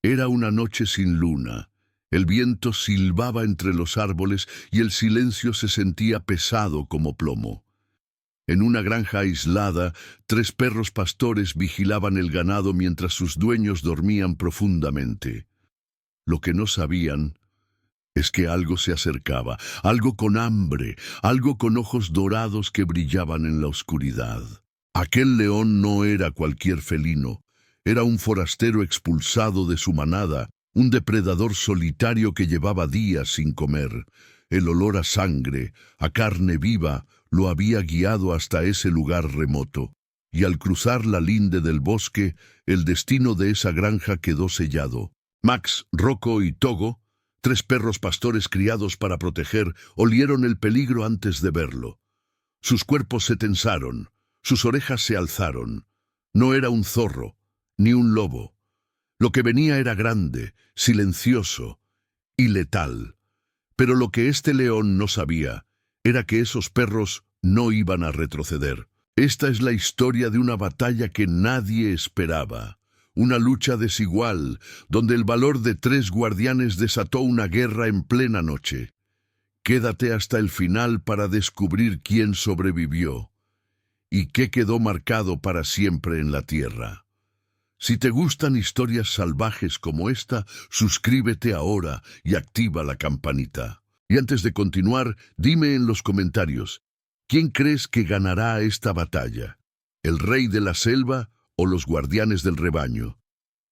Era una noche sin luna. El viento silbaba entre los árboles y el silencio se sentía pesado como plomo. En una granja aislada, 3 perros pastores vigilaban el ganado mientras sus dueños dormían profundamente. Lo que no sabían es que algo se acercaba, algo con hambre, algo con ojos dorados que brillaban en la oscuridad. Aquel león no era cualquier felino, era un forastero expulsado de su manada, un depredador solitario que llevaba días sin comer. El olor a sangre, a carne viva, lo había guiado hasta ese lugar remoto, y al cruzar la linde del bosque, el destino de esa granja quedó sellado. Max, Rocco y Togo, 3 perros pastores criados para proteger, olieron el peligro antes de verlo. Sus cuerpos se tensaron, sus orejas se alzaron. No era un zorro, ni un lobo. Lo que venía era grande, silencioso y letal. Pero lo que este león no sabía era que esos perros no iban a retroceder. Esta es la historia de una batalla que nadie esperaba. Una lucha desigual, donde el valor de 3 guardianes desató una guerra en plena noche. Quédate hasta el final para descubrir quién sobrevivió y qué quedó marcado para siempre en la tierra. Si te gustan historias salvajes como esta, suscríbete ahora y activa la campanita. Y antes de continuar, dime en los comentarios, ¿quién crees que ganará esta batalla? ¿El rey de la selva o los guardianes del rebaño?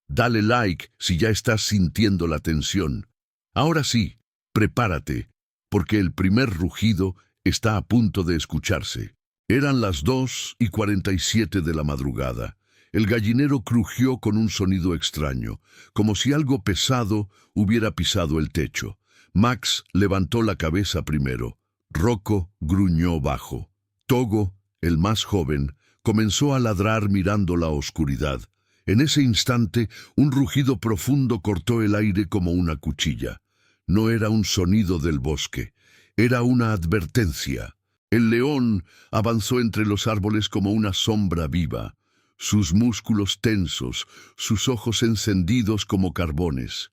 Dale like si ya estás sintiendo la tensión. Ahora sí, prepárate, porque el primer rugido está a punto de escucharse. Eran las 2:47 de la madrugada. El gallinero crujió con un sonido extraño, como si algo pesado hubiera pisado el techo. Max levantó la cabeza primero. Rocco gruñó bajo. Togo, el más joven, comenzó a ladrar mirando la oscuridad. En ese instante, un rugido profundo cortó el aire como una cuchilla. No era un sonido del bosque, era una advertencia. El león avanzó entre los árboles como una sombra viva, sus músculos tensos, sus ojos encendidos como carbones.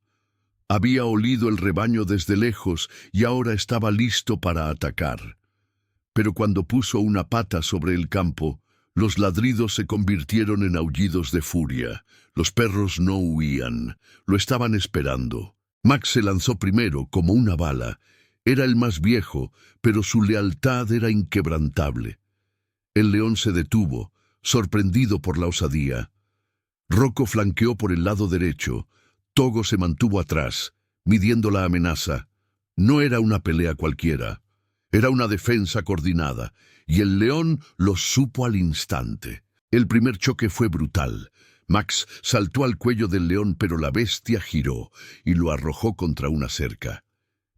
Había olido el rebaño desde lejos y ahora estaba listo para atacar. Pero cuando puso una pata sobre el campo, los ladridos se convirtieron en aullidos de furia. Los perros no huían, lo estaban esperando. Max se lanzó primero, como una bala. Era el más viejo, pero su lealtad era inquebrantable. El león se detuvo, sorprendido por la osadía. Rocco flanqueó por el lado derecho. Togo se mantuvo atrás, midiendo la amenaza. No era una pelea cualquiera. Era una defensa coordinada, y el león lo supo al instante. El primer choque fue brutal. Max saltó al cuello del león, pero la bestia giró y lo arrojó contra una cerca.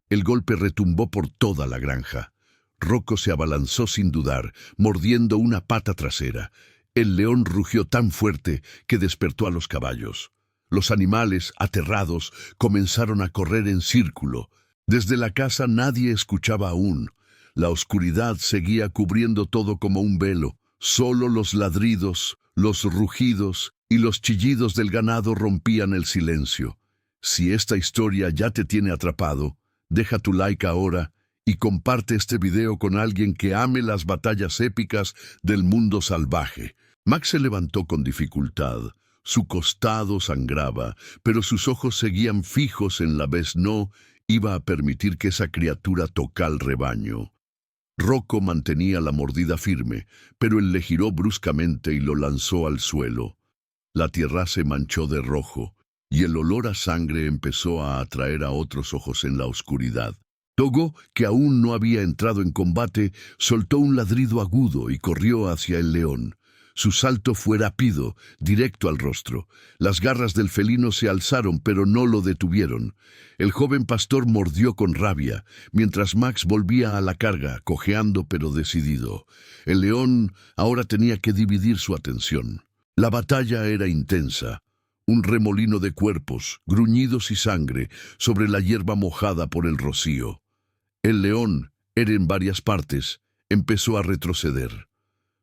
El golpe retumbó por toda la granja. Rocco se abalanzó sin dudar, mordiendo una pata trasera. El león rugió tan fuerte que despertó a los caballos. Los animales, aterrados, comenzaron a correr en círculo. Desde la casa nadie escuchaba aún. La oscuridad seguía cubriendo todo como un velo. Solo los ladridos, los rugidos y los chillidos del ganado rompían el silencio. Si esta historia ya te tiene atrapado, deja tu like ahora y comparte este video con alguien que ame las batallas épicas del mundo salvaje. Max se levantó con dificultad. Su costado sangraba, pero sus ojos seguían fijos en la vez no iba a permitir que esa criatura tocara el rebaño. Rocco mantenía la mordida firme, pero él le giró bruscamente y lo lanzó al suelo. La tierra se manchó de rojo, y el olor a sangre empezó a atraer a otros ojos en la oscuridad. Togo, que aún no había entrado en combate, soltó un ladrido agudo y corrió hacia el león. Su salto fue rápido, directo al rostro. Las garras del felino se alzaron, pero no lo detuvieron. El joven pastor mordió con rabia, mientras Max volvía a la carga, cojeando pero decidido. El león ahora tenía que dividir su atención. La batalla era intensa. Un remolino de cuerpos, gruñidos y sangre, sobre la hierba mojada por el rocío. El león, era en varias partes, empezó a retroceder.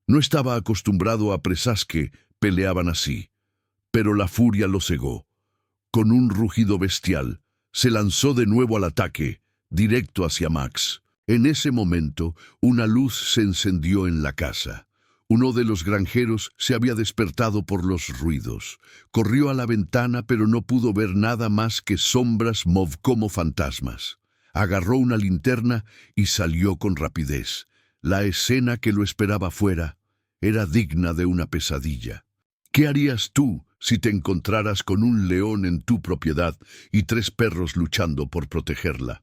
No estaba acostumbrado a presas que peleaban así, pero la furia lo cegó. Con un rugido bestial, se lanzó de nuevo al ataque, directo hacia Max. En ese momento, una luz se encendió en la casa. Uno de los granjeros se había despertado por los ruidos. Corrió a la ventana, pero no pudo ver nada más que sombras como fantasmas. Agarró una linterna y salió con rapidez. La escena que lo esperaba afuera era digna de una pesadilla. ¿Qué harías tú si te encontraras con un león en tu propiedad y 3 perros luchando por protegerla?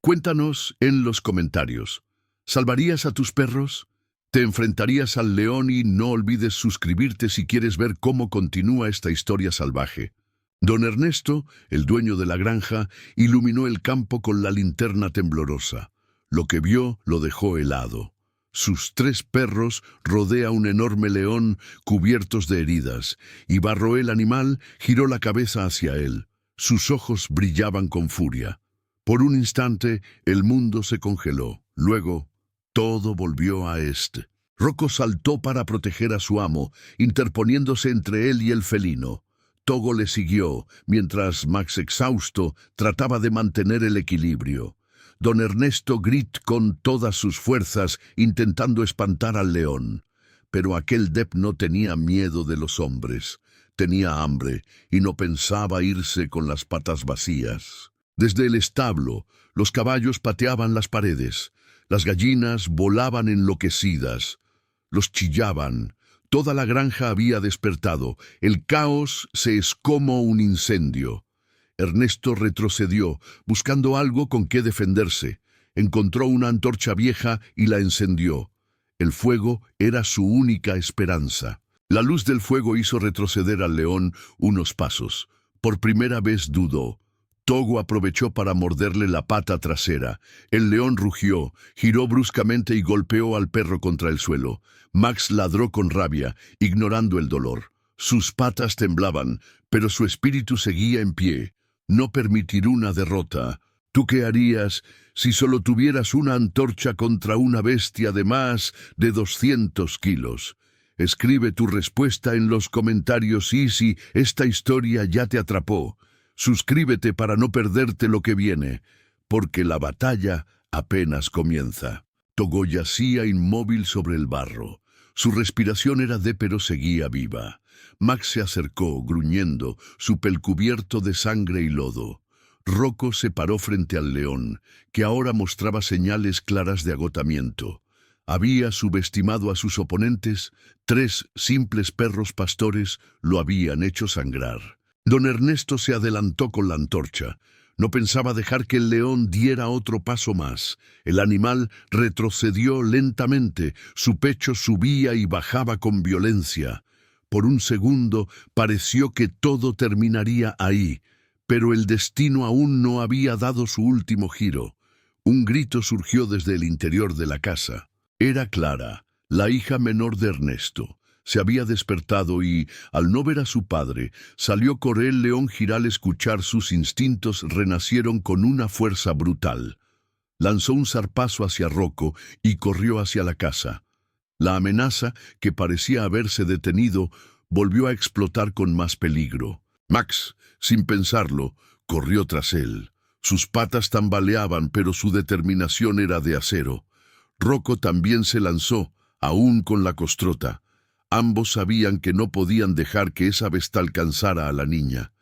Cuéntanos en los comentarios. ¿Salvarías a tus perros? ¿Te enfrentarías al león? Y no olvides suscribirte si quieres ver cómo continúa esta historia salvaje. Don Ernesto, el dueño de la granja, iluminó el campo con la linterna temblorosa. Lo que vio lo dejó helado. Sus 3 perros rodea un enorme león cubiertos de heridas, y Barro el animal giró la cabeza hacia él. Sus ojos brillaban con furia. Por un instante, el mundo se congeló. Luego, todo volvió a este. Rocco saltó para proteger a su amo, interponiéndose entre él y el felino. Togo le siguió, mientras Max, exhausto, trataba de mantener el equilibrio. Don Ernesto gritó con todas sus fuerzas, intentando espantar al león. Pero aquel Depp no tenía miedo de los hombres. Tenía hambre y no pensaba irse con las patas vacías. Desde el establo, los caballos pateaban las paredes. Las gallinas volaban enloquecidas. Los chillaban. Toda la granja había despertado. El caos se escomó un incendio. Ernesto retrocedió, buscando algo con qué defenderse. Encontró una antorcha vieja y la encendió. El fuego era su única esperanza. La luz del fuego hizo retroceder al león unos pasos. Por primera vez dudó. Togo aprovechó para morderle la pata trasera. El león rugió, giró bruscamente y golpeó al perro contra el suelo. Max ladró con rabia, ignorando el dolor. Sus patas temblaban, pero su espíritu seguía en pie. No permitir una derrota. ¿Tú qué harías si solo tuvieras una antorcha contra una bestia de más de 200 kilos? Escribe tu respuesta en los comentarios y si esta historia ya te atrapó. Suscríbete para no perderte lo que viene, porque la batalla apenas comienza. Togo yacía inmóvil sobre el barro. Su respiración era pero seguía viva. Max se acercó, gruñendo, su piel cubierto de sangre y lodo. Rocco se paró frente al león, que ahora mostraba señales claras de agotamiento. Había subestimado a sus oponentes. 3 simples perros pastores lo habían hecho sangrar. Don Ernesto se adelantó con la antorcha. No pensaba dejar que el león diera otro paso más. El animal retrocedió lentamente, su pecho subía y bajaba con violencia. Por un segundo pareció que todo terminaría ahí, pero el destino aún no había dado su último giro. Un grito surgió desde el interior de la casa. Era Clara, la hija menor de Ernesto. Se había despertado y, al no ver a su padre, salió con el león giral. Escuchar sus instintos renacieron con una fuerza brutal. Lanzó un zarpazo hacia Rocco y corrió hacia la casa. La amenaza, que parecía haberse detenido, volvió a explotar con más peligro. Max, sin pensarlo, corrió tras él. Sus patas tambaleaban, pero su determinación era de acero. Rocco también se lanzó, aún con la costrota. Ambos sabían que no podían dejar que esa bestia alcanzara a la niña.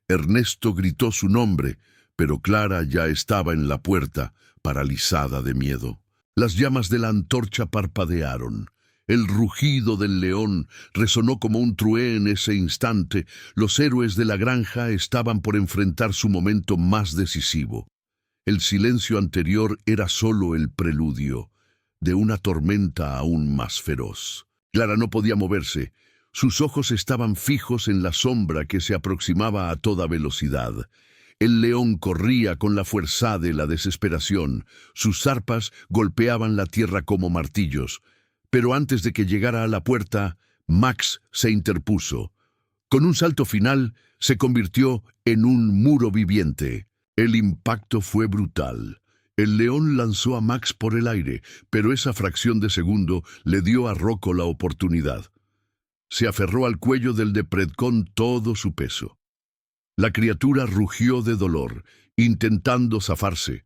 Ernesto gritó su nombre, pero Clara ya estaba en la puerta, paralizada de miedo. Las llamas de la antorcha parpadearon. El rugido del león resonó como un trueno en ese instante. Los héroes de la granja estaban por enfrentar su momento más decisivo. El silencio anterior era solo el preludio de una tormenta aún más feroz. Clara no podía moverse. Sus ojos estaban fijos en la sombra que se aproximaba a toda velocidad. El león corría con la fuerza de la desesperación. Sus zarpas golpeaban la tierra como martillos. Pero antes de que llegara a la puerta, Max se interpuso. Con un salto final, se convirtió en un muro viviente. El impacto fue brutal. El león lanzó a Max por el aire, pero esa fracción de segundo le dio a Rocco la oportunidad. Se aferró al cuello del depredador con todo su peso. La criatura rugió de dolor, intentando zafarse.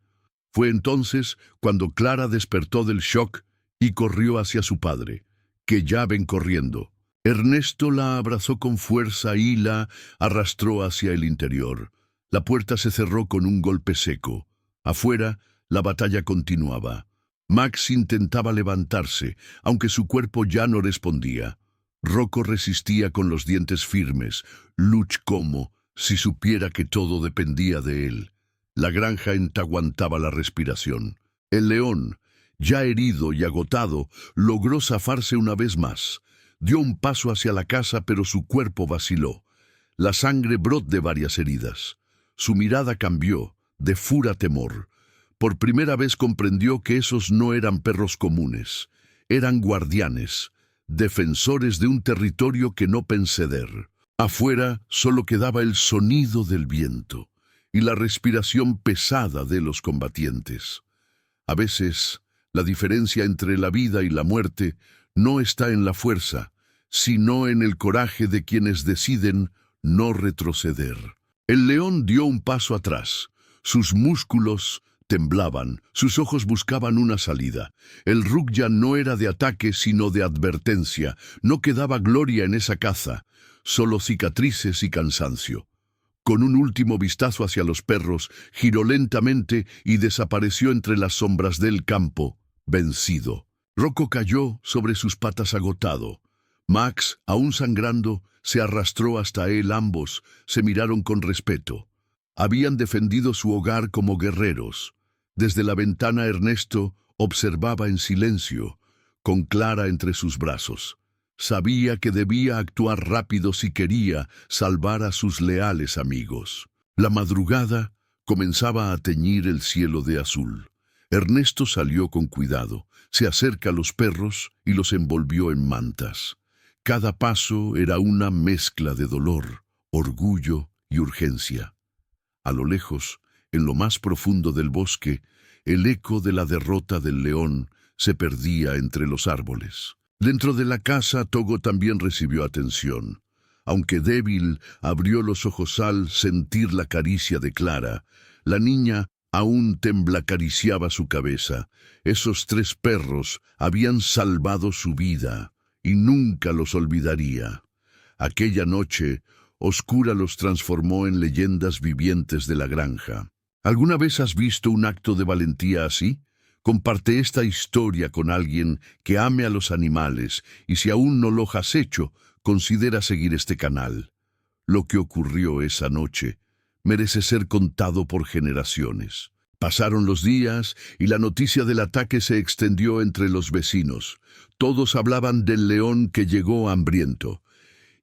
Fue entonces cuando Clara despertó del shock y corrió hacia su padre, que ya ven corriendo. Ernesto la abrazó con fuerza y la arrastró hacia el interior. La puerta se cerró con un golpe seco. Afuera, la batalla continuaba. Max intentaba levantarse, aunque su cuerpo ya no respondía. Rocco resistía con los dientes firmes, luch como si supiera que todo dependía de él. La granja entaguantaba la respiración. El león, ya herido y agotado, logró zafarse una vez más. Dio un paso hacia la casa, pero su cuerpo vaciló. La sangre brotó de varias heridas. Su mirada cambió, de fura temor. Por primera vez comprendió que esos no eran perros comunes. Eran guardianes, defensores de un territorio que no ceder. Afuera solo quedaba el sonido del viento y la respiración pesada de los combatientes. A veces, la diferencia entre la vida y la muerte no está en la fuerza, sino en el coraje de quienes deciden no retroceder. El león dio un paso atrás. Sus músculos temblaban, sus ojos buscaban una salida. El rug ya no era de ataque, sino de advertencia. No quedaba gloria en esa caza, solo cicatrices y cansancio. Con un último vistazo hacia los perros, giró lentamente y desapareció entre las sombras del campo, vencido. Rocco cayó sobre sus patas agotado. Max, aún sangrando, se arrastró hasta él. Ambos se miraron con respeto. Habían defendido su hogar como guerreros. Desde la ventana Ernesto observaba en silencio, con Clara entre sus brazos. Sabía que debía actuar rápido si quería salvar a sus leales amigos. La madrugada comenzaba a teñir el cielo de azul. Ernesto salió con cuidado, se acerca a los perros y los envolvió en mantas. Cada paso era una mezcla de dolor, orgullo y urgencia. A lo lejos, en lo más profundo del bosque, el eco de la derrota del león se perdía entre los árboles. Dentro de la casa, Togo también recibió atención. Aunque débil, abrió los ojos al sentir la caricia de Clara. La niña aún acariciaba su cabeza. Esos 3 perros habían salvado su vida y nunca los olvidaría. Aquella noche oscura los transformó en leyendas vivientes de la granja. ¿Alguna vez has visto un acto de valentía así? Comparte esta historia con alguien que ame a los animales y si aún no lo has hecho, considera seguir este canal. Lo que ocurrió esa noche merece ser contado por generaciones. Pasaron los días y la noticia del ataque se extendió entre los vecinos. Todos hablaban del león que llegó hambriento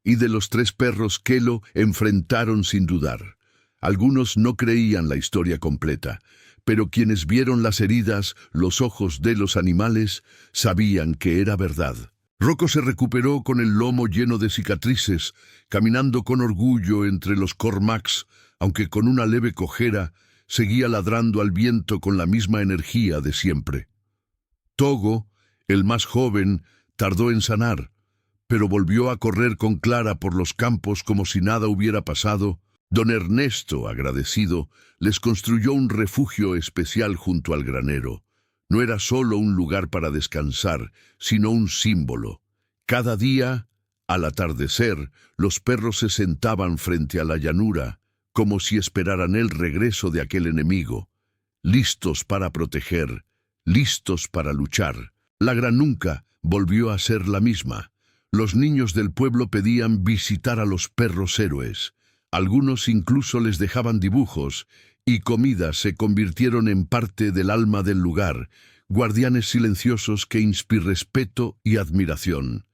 y de los 3 perros que lo enfrentaron sin dudar. Algunos no creían la historia completa, pero quienes vieron las heridas, los ojos de los animales, sabían que era verdad. Rocco se recuperó con el lomo lleno de cicatrices, caminando con orgullo entre los Cormacs, aunque con una leve cojera, seguía ladrando al viento con la misma energía de siempre. Togo, el más joven, tardó en sanar, pero volvió a correr con Clara por los campos como si nada hubiera pasado. Don Ernesto, agradecido, les construyó un refugio especial junto al granero. No era solo un lugar para descansar, sino un símbolo. Cada día, al atardecer, los perros se sentaban frente a la llanura, como si esperaran el regreso de aquel enemigo, listos para proteger, listos para luchar. La gran nunca volvió a ser la misma. Los niños del pueblo pedían visitar a los perros héroes. Algunos incluso les dejaban dibujos y comidas. Se convirtieron en parte del alma del lugar, guardianes silenciosos que inspiran respeto y admiración.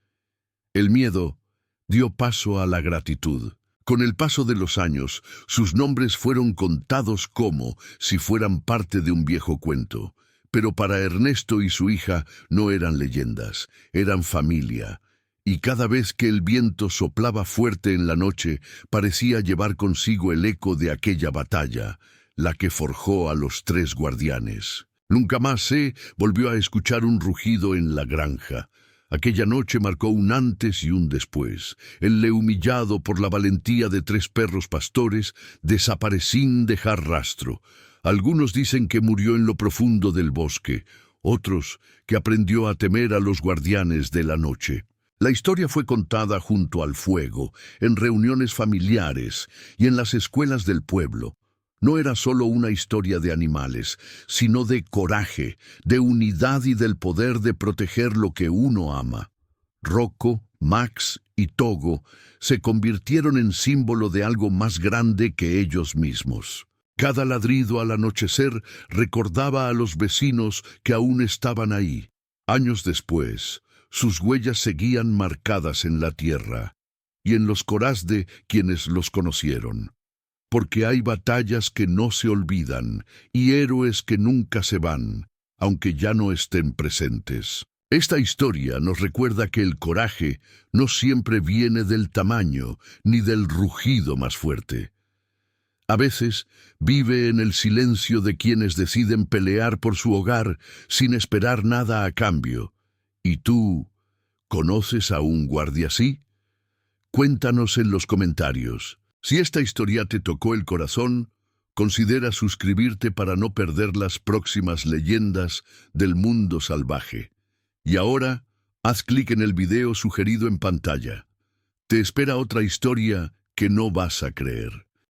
El miedo dio paso a la gratitud. Con el paso de los años, sus nombres fueron contados como si fueran parte de un viejo cuento. Pero para Ernesto y su hija no eran leyendas, eran familia. Y cada vez que el viento soplaba fuerte en la noche, parecía llevar consigo el eco de aquella batalla, la que forjó a los 3 guardianes. Nunca más se volvió a escuchar un rugido en la granja. Aquella noche marcó un antes y un después. El humillado por la valentía de 3 perros pastores, desapareció sin dejar rastro. Algunos dicen que murió en lo profundo del bosque, otros que aprendió a temer a los guardianes de la noche. La historia fue contada junto al fuego, en reuniones familiares y en las escuelas del pueblo. No era solo una historia de animales, sino de coraje, de unidad y del poder de proteger lo que uno ama. Rocco, Max y Togo se convirtieron en símbolo de algo más grande que ellos mismos. Cada ladrido al anochecer recordaba a los vecinos que aún estaban ahí. Años después, sus huellas seguían marcadas en la tierra y en los corazones de quienes los conocieron. Porque hay batallas que no se olvidan y héroes que nunca se van, aunque ya no estén presentes. Esta historia nos recuerda que el coraje no siempre viene del tamaño ni del rugido más fuerte. A veces vive en el silencio de quienes deciden pelear por su hogar sin esperar nada a cambio. ¿Y tú, conoces a un guardia así? Cuéntanos en los comentarios. Si esta historia te tocó el corazón, considera suscribirte para no perder las próximas leyendas del mundo salvaje. Y ahora, haz clic en el video sugerido en pantalla. Te espera otra historia que no vas a creer.